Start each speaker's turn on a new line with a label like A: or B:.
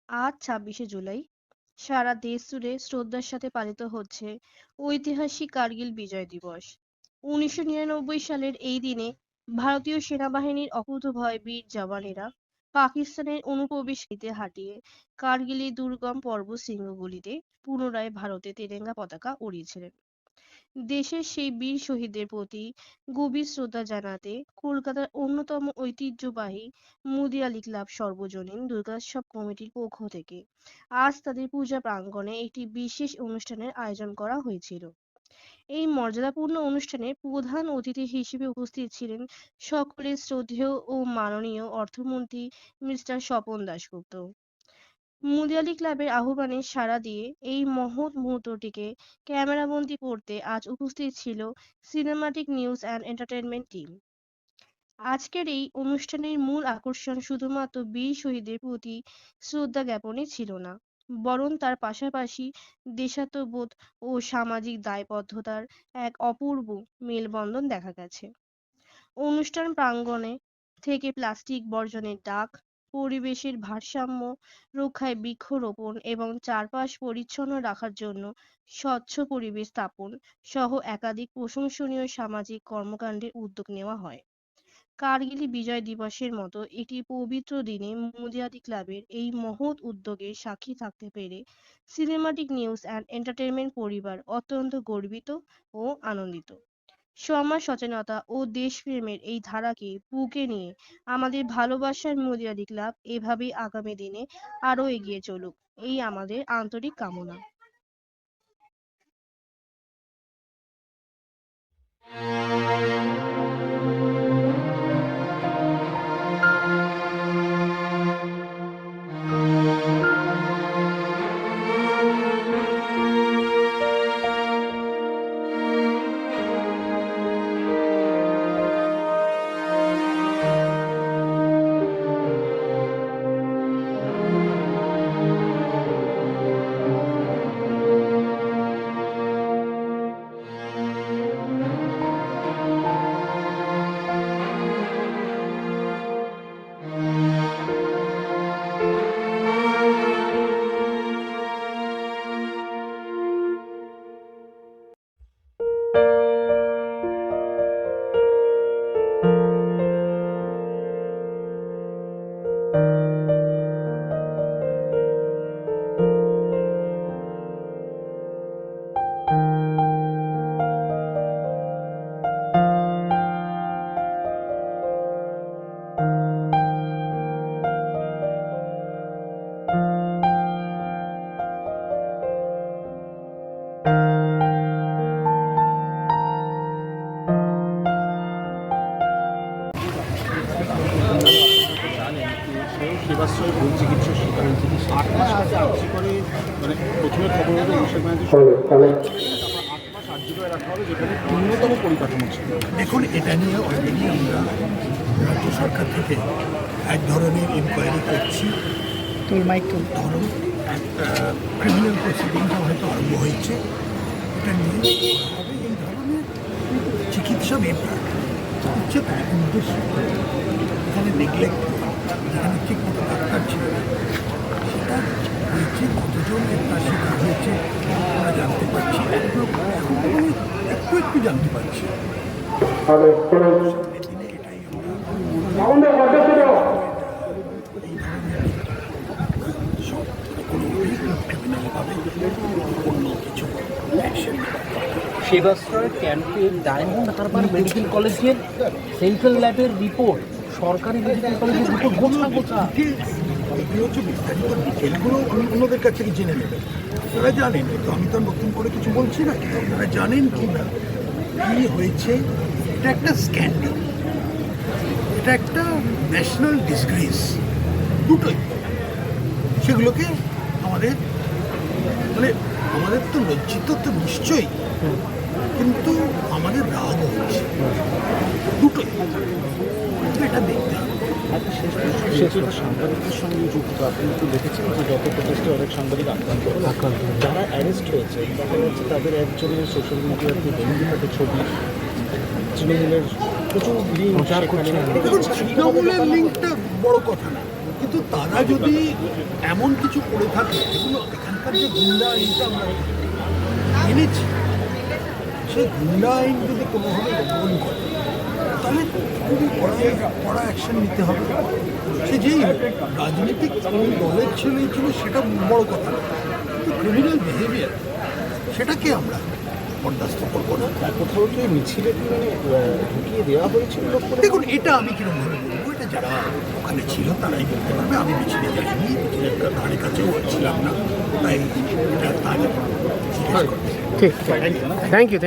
A: আজ ২৬শে জুলাই সারা দেশ জুড়ে শ্রদ্ধার সাথে পালিত হচ্ছে ঐতিহাসিক কার্গিল বিজয় দিবস। ১৯৯৯ সালের এই দিনে ভারতীয় সেনাবাহিনীর অকুতোভয় বীর জওয়ানেরা পাকিস্তানের অনুপ্রবেশকারীদের হাঁটিয়ে কার্গিলের দুর্গম পর্বত শৃঙ্গগুলিতে পুনরায় ভারতের তেরঙ্গা পতাকা উড়িয়েছিলেন। দেশের সেই বীর শহীদদের প্রতি গভীর শ্রদ্ধা জানাতে কলকাতার অন্যতম ঐতিহ্যবাহী মুদিয়ালি ক্লাব সর্বজনীন দুর্গোৎসব কমিটির পক্ষ থেকে আজ তাদের পূজা প্রাঙ্গণে একটি বিশেষ অনুষ্ঠানের আয়োজন করা হয়েছিল। এই মর্যাদাপূর্ণ অনুষ্ঠানে প্রধান অতিথি হিসেবে উপস্থিত ছিলেন সকলের শ্রদ্ধেয় ও মাননীয় অর্থমন্ত্রী মিস্টার স্বপন দাশগুপ্ত। মুদিয়ালি ক্লাবের আহ্বানে সাড়া দিয়ে এই মহৎ মুহূর্তটিকে ক্যামেরাবন্দী করতে আজ উপস্থিত ছিল cinematic news and entertainment team. আজকের এই অনুষ্ঠানের মূল আকর্ষণ শুধুমাত্র বীর শহীদদের প্রতি শ্রদ্ধা জ্ঞাপনে ছিল না, বরং তার পাশাপাশি দেশাত্মবোধ ও সামাজিক দায়বদ্ধতার এক অপূর্ব মেলবন্ধন দেখা গেছে। অনুষ্ঠান প্রাঙ্গণে থেকে প্লাস্টিক বর্জনের ডাক, পরিবেশের ভারসাম্য রক্ষায় বৃক্ষরোপণ এবং চারপাশ পরিচ্ছন্ন রাখার জন্য স্বচ্ছ পরিবেশ স্থাপন সহ একাধিক প্রশংসনীয় সামাজিক কর্মকাণ্ডের উদ্যোগ নেওয়া হয়। কার্গিল বিজয় দিবসের মতো একটি পবিত্র দিনে মুদিয়ালি ক্লাবের এই মহৎ উদ্যোগের সাক্ষী থাকতে পেরে সিনেমাটিক নিউজ অ্যান্ড এন্টারটেইনমেন্ট পরিবার অত্যন্ত গর্বিত ও আনন্দিত। সমাজ সচেতনতা ও দেশপ্রেমের এই ধারাকে বুকে নিয়ে আমাদের ভালোবাসার মুদিয়ালি ক্লাব এভাবেই আগামী দিনে আরো এগিয়ে চলুক, এই আমাদের আন্তরিক কামনা।
B: সেবাশ্রয় ভুল চিকিৎসা শিকার 8 মাস কাছে আর্জি করে, মানে প্রথমে খবর হলো অভিষেক ব্যানার্জি তারপর 8 মাস আর্জি করে রাখা হবে, যেখানে ন্যূনতম পরিকাঠামো ছিল।
C: দেখুন, এটা নিয়ে অলরেডি আমরা রাজ্য সরকার থেকে এক ধরনের ইনকোয়ারি করছি। ধরুন, একটা ক্রিমিনাল প্রসিডিংটা হয়তো আরম্ভ হয়েছে, এটা নিয়ে হবে এই ধরনের চিকিৎসা বিভাগ হচ্ছে তার উদ্দেশ্য। এখানে নেগলেক্ট, যেখানে ঠিক মতো ডাক্তার ছিল না, সেটা হয়েছে। কতজন একটা শিকার হয়েছে আমরা জানতে পারছি, একটু একটু জানতে পারছি। সামনের দিনে এটাই আমরা এই ধরনের সব কোনো ক্রিমিনালভাবে অন্য কিছু অ্যাকশন।
D: সেবাশ্রয়ের ক্যাম্পে ডায়মন্ড হারবার মেডিকেল কলেজের সেন্ট্রাল ল্যাবের রিপোর্ট, সরকারি মেডিকেল কলেজের রিপোর্ট গোছা গোছা।
C: এগুলো হচ্ছে বিস্তারিত ডিটেলগুলো অন্যদের কাছ থেকে জেনে নেবেন। তারা জানেন, তো আমি তো নতুন করে কিছু বলছি না, কিন্তু আপনারা জানেন কি না কী হয়েছে। এটা একটা স্ক্যান্ডাল, এটা একটা ন্যাশনাল ডিসগ্রেস, দুটোই। সেগুলোকে আমাদের আমাদের তো লজ্জিত তো নিশ্চয়ই, কিন্তু আমাদের রাগও হচ্ছে, দুটোই। এটা দেখতে হবে।
B: সেটা সাংবাদিকদের সঙ্গে যুক্ত। আপনি একটু দেখেছেন যে গত প্রচেষ্টা অনেক সাংবাদিক আক্রান্ত যারা অ্যারেস্ট হয়েছে, দেখা যাচ্ছে তাদের একজনের সোশ্যাল মিডিয়াতে বন্ধুঘাটে ছবি, তৃণমূলের প্রচুর লিঙ্ক।
C: তৃণমূলের লিঙ্কটা বড় কথা না, কিন্তু তারা যদি এমন কিছু করে থাকে, এগুলো এখানকার যে গুন্ডা আইনটা আমরা এনেছি, সেই গুন্ডা আইন যদি কোনোভাবে লঙ্ঘন করে তাহলে খুবই কড়া অ্যাকশন নিতে হবে। সে যেই হোক, রাজনীতিক কোন দলের ছেলেই ছিল সেটা বড় কথা না, কিন্তু ক্রিমিনাল বিহেভিয়ার সেটাকে আমরা বরদাস্ত করবো না।
B: কোথাও কি মিছিলে কি মানে ঢুকিয়ে দেওয়া হয়েছিল লোক করে?
C: দেখুন, এটা আমি কিরমভাবে বলবো, এটা যারা ওখানে ছিল তারাই বলতে পারবে। আমি মিছিলে যাইনি, মিছিলের ধারে কাছেও ছিলাম না, তাই এটা তার
E: ঠিক থ্যাংক ইউ